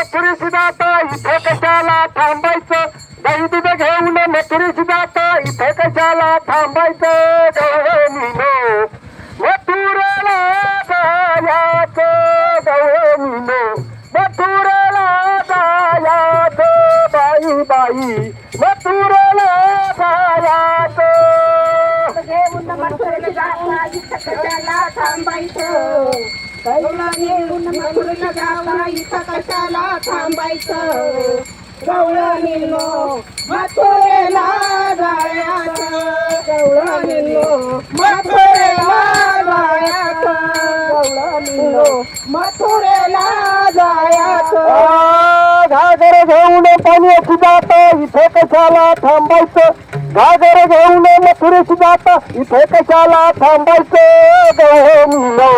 मथुरेशी जाता इथे कशाला थांबायचं दही दूध घेऊन मथुरेशी जाता इथे कशाला थांबायचं गवळणीनो मथुरेला जायाचं गवळणीनो मथुरेला जायाचं बाई बाई मथुरेला जायाचं घेऊन मथुरेला जाता इथं कशाला थांबायचं गवळण घेऊन मथुरेला जाता इथं कशाला थांबायचं गवळणीनो मथुरेला जायचं गवळणीनो मथुरेला जायचं गवळणीनो मथुरेला जायचं घागर घेऊन पाण्याची जाता इथे कशाला थांबायचं घागर घेऊन मथुरेशी जाता इथे कशाला थांबायचं गवळणीनो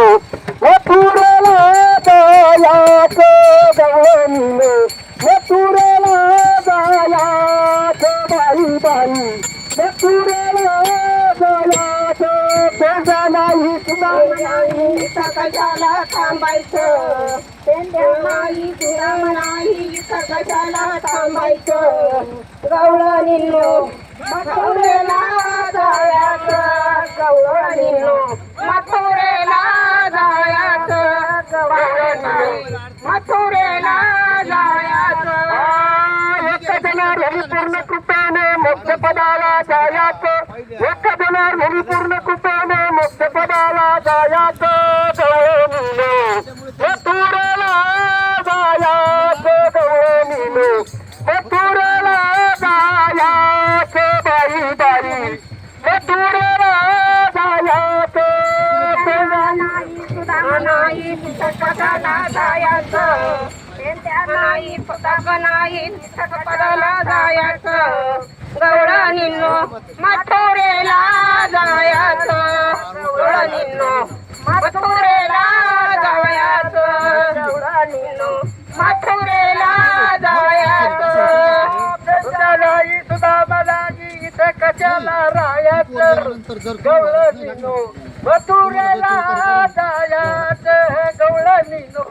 मथुरेला जायाचं गवळणीनो मथुरेला जायाचं बाई बाई मथुरेला जायाचं तेजा नाही तुला नाही इथं कशाला थांबायचं पेंड्या नाही तुला नाही इथं कशाला थांबायचं गवळणीनो मथुरेला जायचं गवळणीनो मथुरेला जायचं गवळणीनो मथुरेला जायचं एक जनार पूर्ण कृपेने मोक्षपदाला जायाचं एक जनार पूर्ण कृपेने मोक्षपदाला जायाचं गवळणीनो मथुरेला जायाचं गवळणीनो मथुरेला जायाचं बाई बाई मथुरेला जायाचं नाही सुद्धा नाही तिथं कशाला जायचं पेंड्या नाही पताक नाही तिथं पदाला जायचं गवळणीनो मथुरेला जायचं गवळणीनो मथुरेला जायचं गवळणीनो मथुरेला जायचं नाही सुद्धा मलाजी इथे कशाला राहायचं गवळणीनो मथुरेला जायाचं गवळणीनो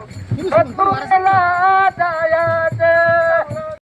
मथुरेला जायाचं